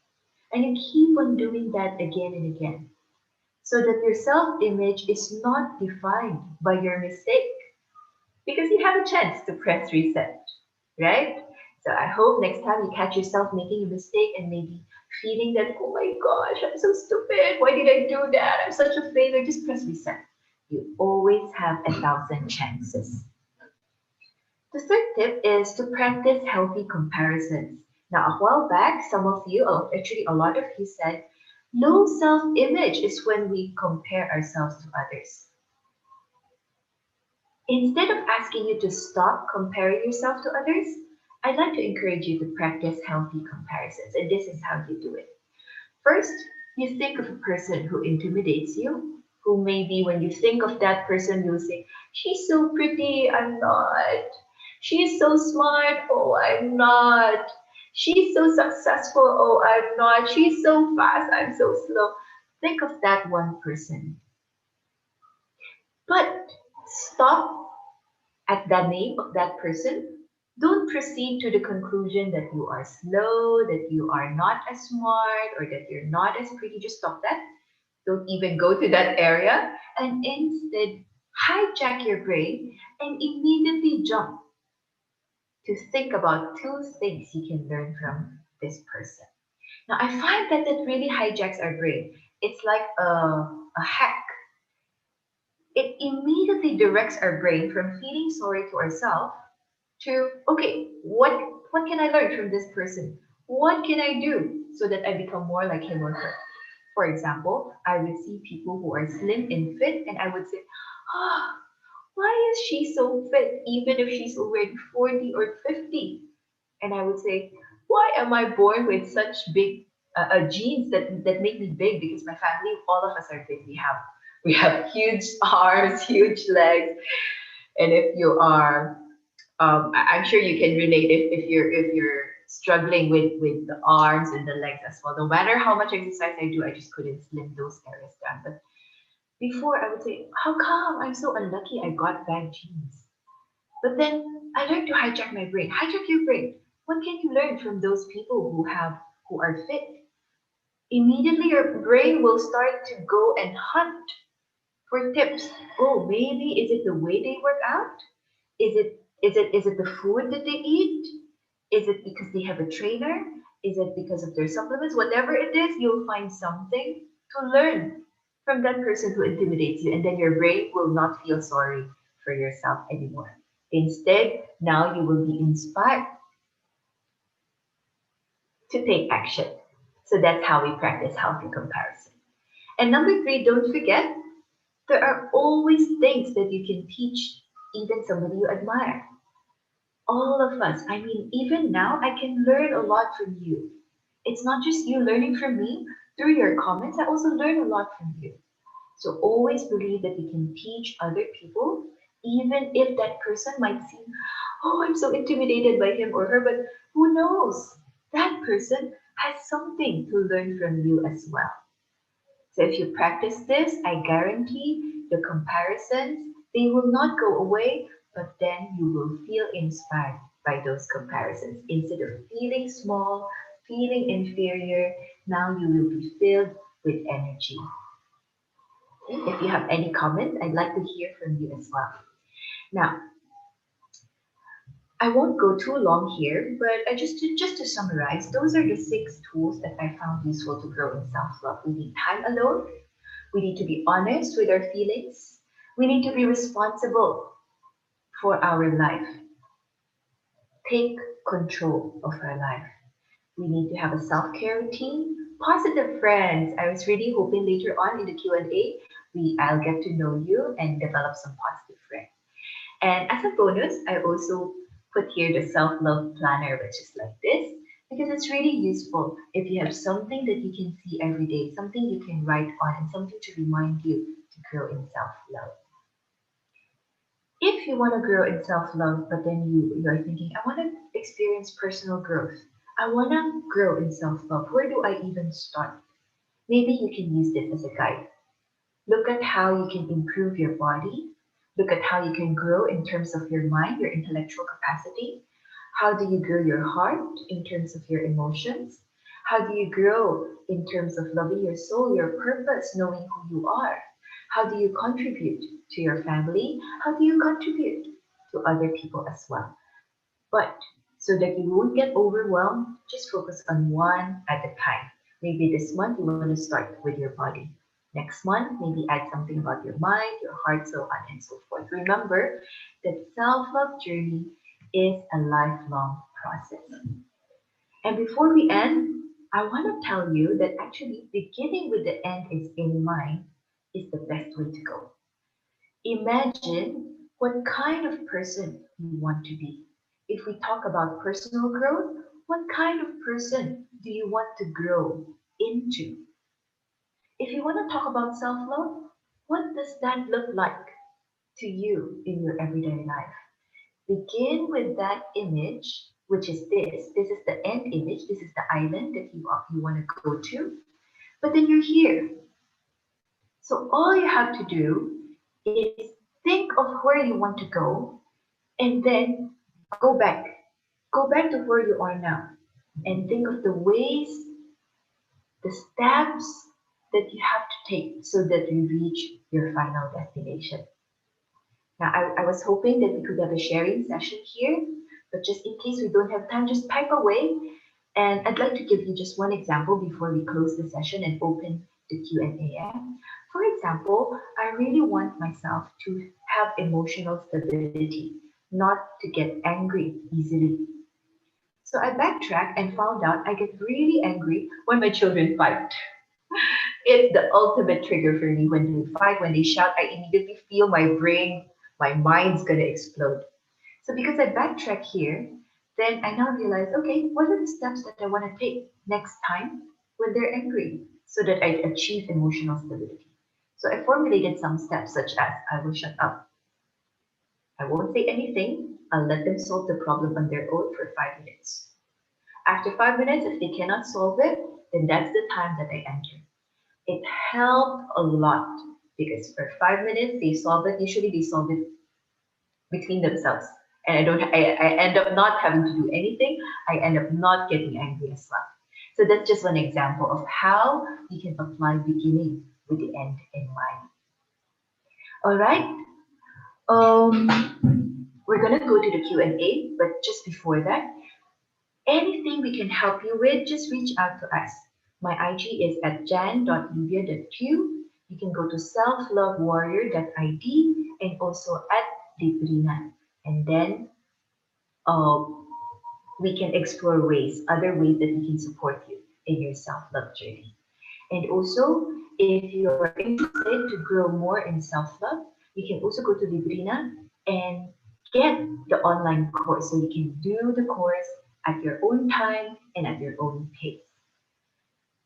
And you keep on doing that again and again, so that your self-image is not defined by your mistake, because you have a chance to press reset, right? So I hope next time you catch yourself making a mistake and maybe feeling that, oh my gosh, I'm so stupid. Why did I do that? I'm such a failure. Just press reset. You always have 1,000 chances. The third tip is to practice healthy comparisons. Now, a while back, some of you, actually a lot of you said, low self-image is when we compare ourselves to others. Instead of asking you to stop comparing yourself to others, I'd like to encourage you to practice healthy comparisons, and this is how you do it. First, you think of a person who intimidates you, who maybe when you think of that person, you'll say, she's so pretty, I'm not. She's so smart, oh, I'm not. She's so successful, oh, I'm not. She's so fast, I'm so slow. Think of that one person. But stop at the name of that person. Don't proceed to the conclusion that you are slow, that you are not as smart, or that you're not as pretty. Just stop that. Don't even go to that area. And instead, hijack your brain and immediately jump to think about two things you can learn from this person. Now, I find that that really hijacks our brain. It's like a hack. It immediately directs our brain from feeling sorry to ourselves to, okay, what can I learn from this person? What can I do so that I become more like him or her? For example, I would see people who are slim and fit, and I would say, oh, why is she so fit even if she's already 40 or 50? And I would say, why am I born with such big genes that make me big? Because my family, all of us are big. We have huge arms, huge legs, and if you are I'm sure you can relate if you're struggling with the arms and the legs as well. No matter how much exercise I do, I just couldn't slim those areas down. But before I would say, how come I'm so unlucky I got bad genes? But then I learned to hijack my brain. Hijack your brain. What can you learn from those people who are fit? Immediately your brain will start to go and hunt for tips. Oh, maybe is it the way they work out? Is it the food that they eat? Is it because they have a trainer? Is it because of their supplements? Whatever it is, you'll find something to learn from that person who intimidates you, and then your brain will not feel sorry for yourself anymore. Instead, now you will be inspired to take action. So that's how we practice healthy comparison. And number three, don't forget, there are always things that you can teach even somebody you admire. All of us. I mean, even now, I can learn a lot from you. It's not just you learning from me through your comments, I also learn a lot from you. So always believe that you can teach other people, even if that person might seem, oh, I'm so intimidated by him or her, but who knows? That person has something to learn from you as well. So if you practice this, I guarantee the comparisons, they will not go away, but then you will feel inspired by those comparisons. Instead of feeling small, feeling inferior, Now you will be filled with energy. If you have any comments, I'd like to hear from you as well. Now, I won't go too long here, but just to summarize, those are the 6 tools that I found useful to grow in self-love. We need time alone. We need to be honest with our feelings. We need to be responsible for our life. Take control of our life. We need to have a self-care routine. Positive friends. I was really hoping later on in the Q&A, I'll get to know you and develop some positive friends. And as a bonus, I also put here the self-love planner, which is like this, because it's really useful if you have something that you can see every day, something you can write on, and something to remind you to grow in self-love. If you want to grow in self-love, but then you're thinking, I want to experience personal growth. I want to grow in self-love. Where do I even start? Maybe you can use this as a guide. Look at how you can improve your body. Look at how you can grow in terms of your mind, your intellectual capacity. How do you grow your heart in terms of your emotions? How do you grow in terms of loving your soul, your purpose, knowing who you are? How do you contribute to your family? How do you contribute to other people as well? But so that you won't get overwhelmed, just focus on one at a time. Maybe this month you want to start with your body. Next month, maybe add something about your mind, your heart, so on and so forth. Remember that self-love journey is a lifelong process. And before we end, I want to tell you that actually beginning with the end is in mind is the best way to go. Imagine what kind of person you want to be. If we talk about personal growth, what kind of person do you want to grow into? If you want to talk about self love, what does that look like to you in your everyday life? Begin with that image, which is this. This is the end image. This is the island that you want to go to. But then you're here. So all you have to do is think of where you want to go and then go back. Go back to where you are now and think of the ways, the steps that you have to take so that you reach your final destination. Now, I was hoping that we could have a sharing session here, but just in case we don't have time, just type away. And I'd like to give you just one example before we close the session and open the Q&A. For example, I really want myself to have emotional stability, not to get angry easily. So I backtracked and found out I get really angry when my children fight. It's the ultimate trigger for me when they fight, when they shout, I immediately feel my brain, my mind's gonna explode. So because I backtrack here, then I now realize, okay, what are the steps that I want to take next time when they're angry so that I achieve emotional stability? So I formulated some steps such as I will shut up. I won't say anything. I'll let them solve the problem on their own for 5 minutes. After 5 minutes, if they cannot solve it, then that's the time that I enter. It helped a lot because for 5 minutes they solve it. Usually they solve it between themselves, and I end up not having to do anything. I end up not getting angry as well. So that's just one example of how we can apply beginning with the end in mind. All right. We're gonna go to the Q&A, but just before that, anything we can help you with, just reach out to us. My IG is at jan.livia.q. You can go to selflovewarrior.id and also at Librina. And then uh, we can explore other ways that we can support you in your self-love journey. And also, if you are interested to grow more in self-love, you can also go to Librina and get the online course so you can do the course at your own time and at your own pace.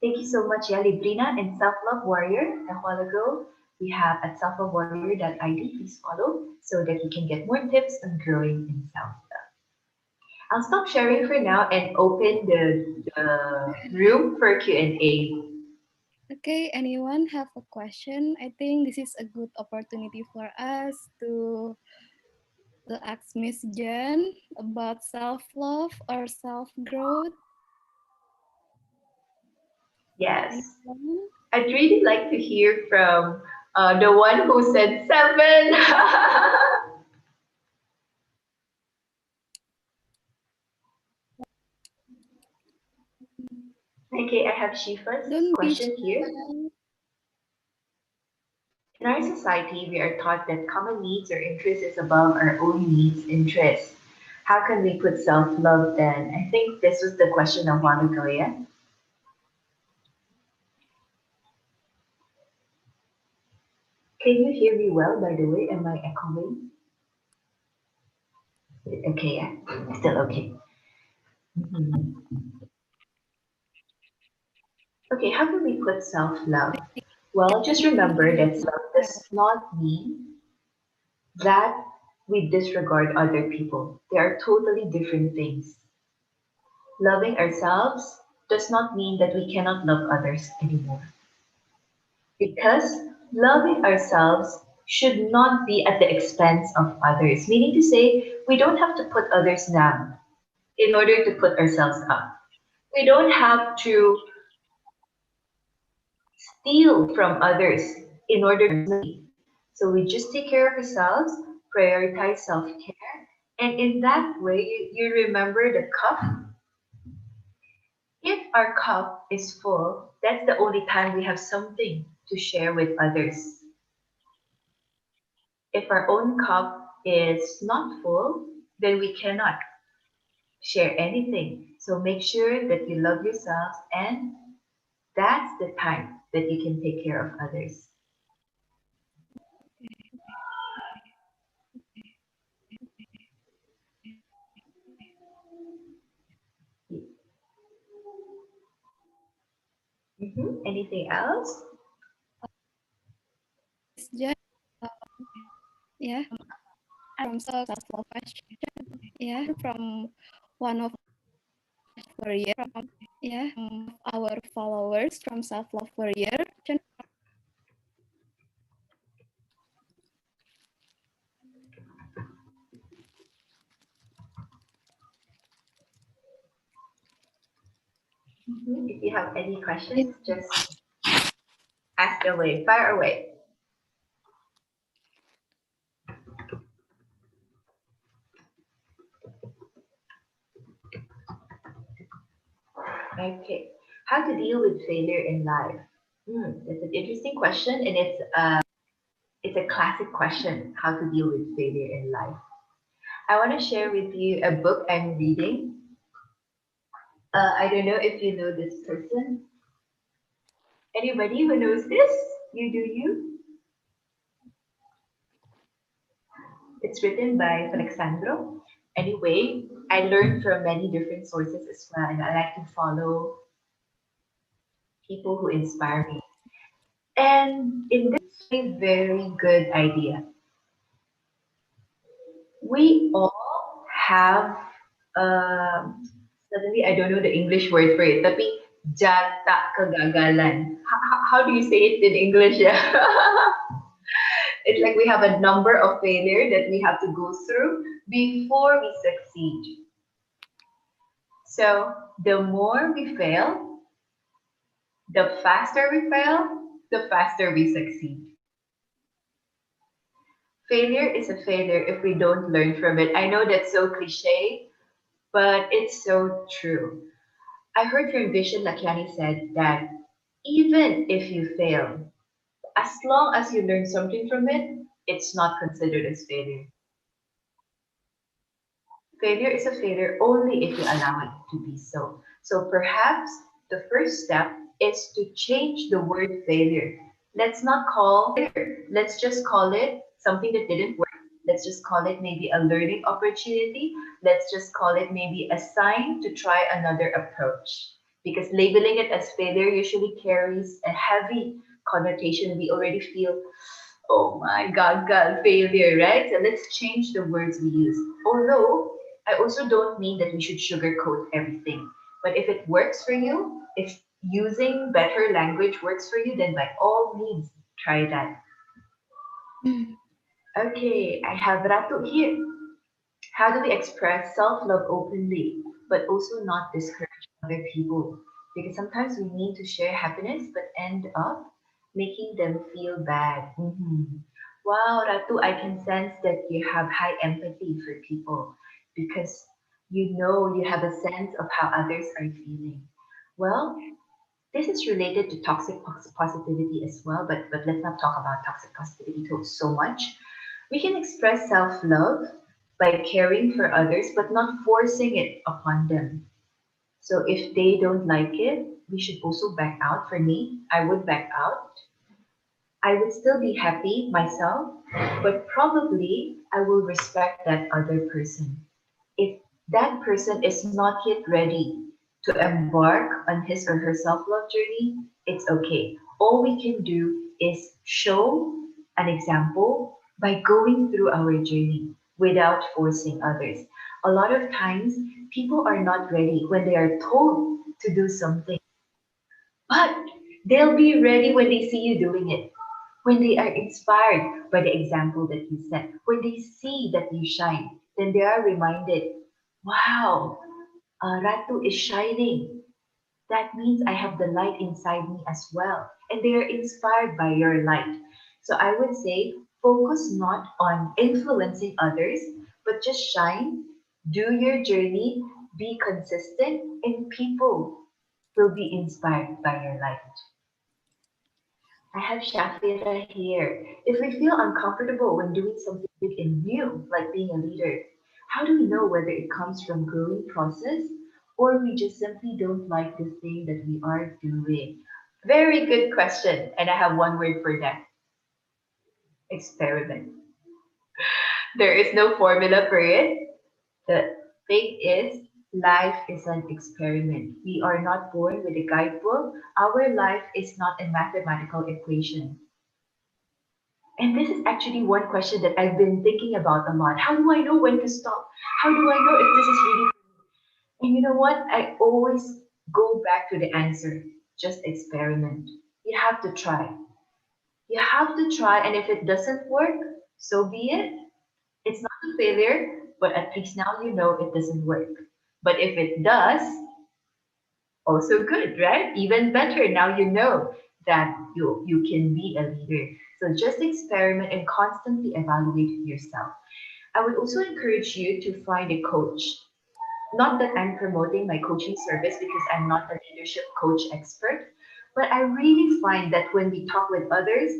Thank you so much, Librina and Self-Love Warrior. A while ago, we have at selflovewarrior.id. Please follow so that you can get more tips on growing in self-love. I'll stop sharing for now and open the room for Q&A. Okay, anyone have a question? I think this is a good opportunity for us to ask Miss Jen about self-love or self-growth. Yes. Anyone? I'd really like to hear from the one who said 7. Okay, I have Shifa's Don't be question here. shy. In our society, we are taught that common needs or interests is above our own needs, interests. How can we put self-love then? I think this was the question a while ago, yeah? Can you hear me well, by the way? Am I echoing? Okay, yeah, still okay. Mhm. Okay, how can we put self-love? Well, just remember that Improve love self. does not mean that we disregard other people. They are totally different things. Loving ourselves does not mean that we cannot love others anymore. Because loving ourselves should not be at the expense of others, meaning to say, we don't have to put others down in order to put ourselves up. We don't have to steal from others in order to succeed. So we just take care of ourselves, prioritize self care, and in that way, you remember the cup. If our cup is full, that's the only time we have something to share with others. If our own cup is not full, then we cannot share anything. So make sure that you love yourselves, and that's the time that you can take care of others. Anything else? It's just yeah from self-love question. Yeah, from one of warrior from yeah our followers from self-love warrior. If you have any questions, just ask away, fire away. Okay. How to deal with failure in life? That's an interesting question, and it's a classic question. How to deal with failure in life? I want to share with you a book I'm reading. I don't know if you know this person. Anybody who knows this? You do you. It's written by Alexandro. Anyway, I learned from many different sources as well, and I like to follow people who inspire me. And in this a very good idea. We all have suddenly I don't know the English word for it, tapi jata kegagalan. How do you say it in English? Yeah. It's like we have a number of failure that we have to go through before we succeed. So the more we fail, the faster we fail, the faster we succeed. Failure is a failure if we don't learn from it. I know that's so cliche, but it's so true. I heard from Vishen Lakiani said that even if you fail, as long as you learn something from it, it's not considered as failure. Failure is a failure only if you allow it to be so. So perhaps the first step is to change the word failure. Let's not call failure. Let's just call it something that didn't work. Let's just call it maybe a learning opportunity. Let's just call it maybe a sign to try another approach. Because labeling it as failure usually carries a heavy connotation. We already feel, oh my God, failure, right? So let's change the words we use. Although I also don't mean that we should sugarcoat everything. But if it works for you, if using better language works for you, then by all means, try that. Okay, I have Ratu here. How do we express self love openly, but also not discourage other people? because sometimes we need to share happiness but end up making them feel bad. Wow, Ratu, I can sense that you have high empathy for people because you know you have a sense of how others are feeling. Well, this is related to toxic positivity as well, but let's not talk about toxic positivity so much. We can express self love by caring for others, but not forcing it upon them. So if they don't like it, we should also back out. For me, I would back out. I would still be happy myself, but probably I will respect that other person. If that person is not yet ready to embark on his or her self love journey, it's okay. All we can do is show an example by going through our journey without forcing others. A lot of times, people are not ready when they are told to do something, but they'll be ready when they see you doing it, when they are inspired by the example that you set, when they see that you shine, then they are reminded, wow, Ratu is shining. That means I have the light inside me as well. And they are inspired by your light. So I would say focus not on influencing others, but just shine, do your journey, be consistent, and people will be inspired by your light. I have Shafira here. If we feel uncomfortable when doing something big and new, like being a leader, how do we know whether it comes from growing process or we just simply don't like the thing that we are doing? Very good question. And I have one word for that: experiment. There is no formula for it. The thing is, life is an experiment. We are not born with a guidebook. Our life is not a mathematical equation. And this is actually one question that I've been thinking about a lot. How do I know when to stop? How do I know if this is really? And you know what? I always go back to the answer. Just experiment. You have to try. You have to try, and if it doesn't work, so be it. It's not a failure, but at least now you know it doesn't work. But if it does, also good, right? Even better. Now you know that you can be a leader. So just experiment and constantly evaluate yourself. I would also encourage you to find a coach. Not that I'm promoting my coaching service because I'm not a leadership coach expert, but I really find that when we talk with others,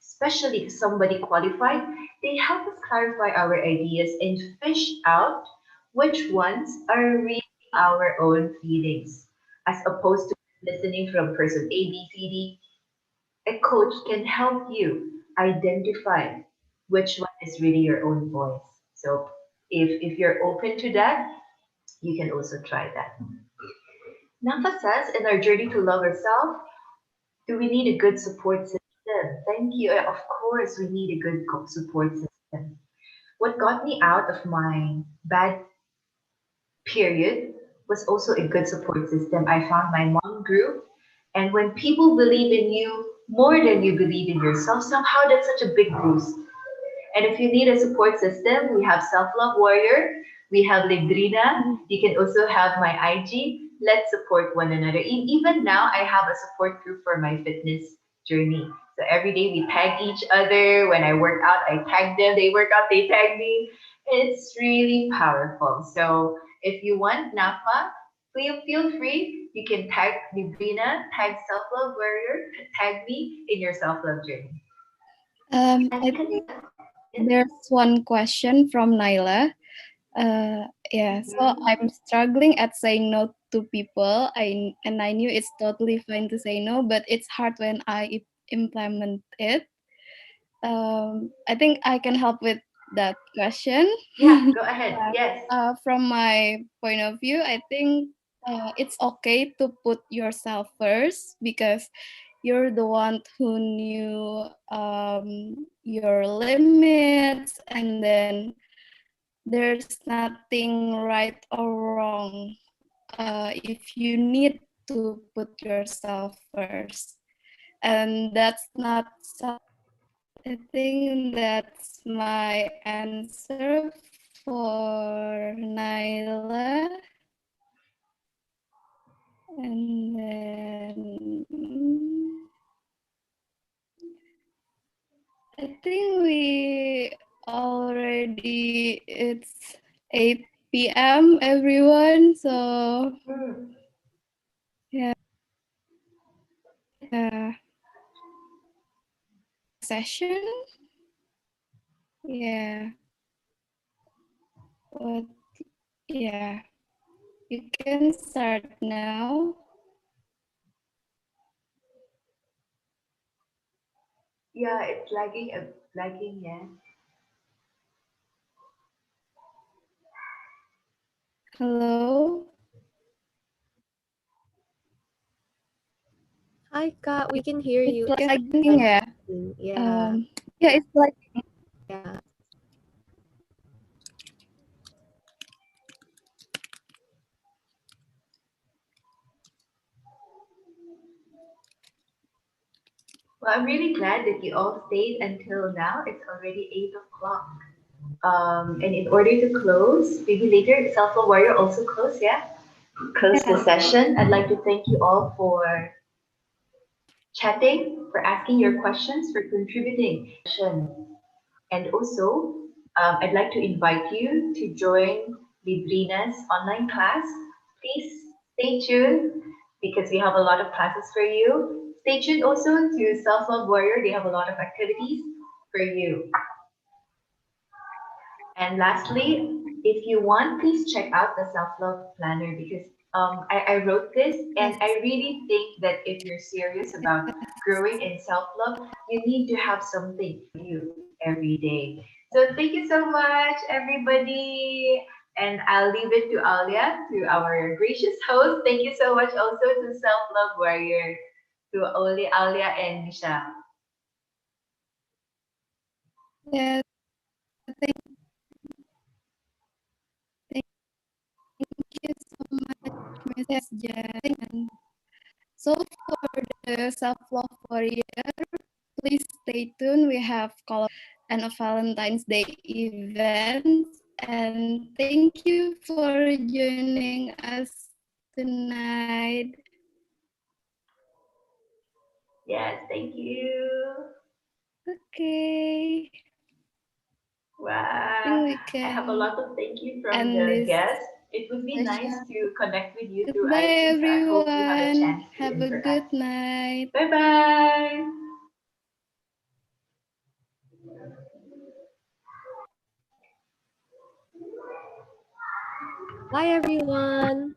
especially somebody qualified, they help us clarify our ideas and fish out which ones are really our own feelings, as opposed to listening from person A, B, C, D. A coach can help you identify which one is really your own voice. So if you're open to that, you can also try that. Nafa says, in our journey to love ourselves, do we need a good support system? Thank you. Of course, we need a good support system. What got me out of my bad period was also a good support system. I found my mom group, and when people believe in you more than you believe in yourself, somehow that's such a big boost. And if you need a support system, we have Self Love Warrior, we have Librina, you can also have my IG. Let's support one another. Even now, I have a support group for my fitness journey. So every day we tag each other. When I work out, I tag them. They work out, they tag me. It's really powerful. So if you want Nafa, feel free. You can tag Librina, tag Self Love Warrior, tag me in your self love journey. I And think yes. there's one question from Naila. Yeah, so Mhm. I'm struggling at saying no to people. I knew it's totally fine to say no, but it's hard when I implement it. I think I can help with that question. Yeah, go ahead. Yeah. Yes. From my point of view, I think it's okay to put yourself first because you're the one who knew your limits, and then there's nothing right or wrong if you need to put yourself first. And that's not I think that's my answer for Naila. And then I think we already, it's 8 p.m. everyone. So yeah, session. Yeah. What? Yeah. You can start now. Yeah, it's lagging, lagging, yeah. Hello. Hi, Kak. We can hear It's you. like It's lagging, like yeah. yeah, Yeah, it's like yeah. Well, I'm really glad that you all stayed until now. It's already 8 o'clock. And in order to close, maybe later, Self-Love Warrior also close, yeah? Close the session. I'd like to thank you all for chatting, for asking your questions, for contributing. And also, I'd like to invite you to join Librina's online class. Please stay tuned because we have a lot of classes for you. Stay tuned also to Self Love Warrior. They have a lot of activities for you. And lastly, if you want, please check out the Self Love Planner because I wrote this and yes. I really think that if you're serious about growing in self love, you need to have something for you every day. So thank you so much, everybody. And I'll leave it to Alia, to our gracious host. Thank you so much also to Self Love Warrior, to Oli, Alia, and Michelle. Yeah. Thank, thank you so much, Mrs. Jen. And so for the self-love warrior, please stay tuned. We have and a Valentine's Day event. And thank you for joining us tonight. Yes, thank you. Okay. I Wow. think we I have a can lot of thank you from end the this guests. It would be nice session. to connect with you through Goodbye, iTunes. I hope you have a everyone. chance to Have a good interact. night. Bye bye. Bye, everyone.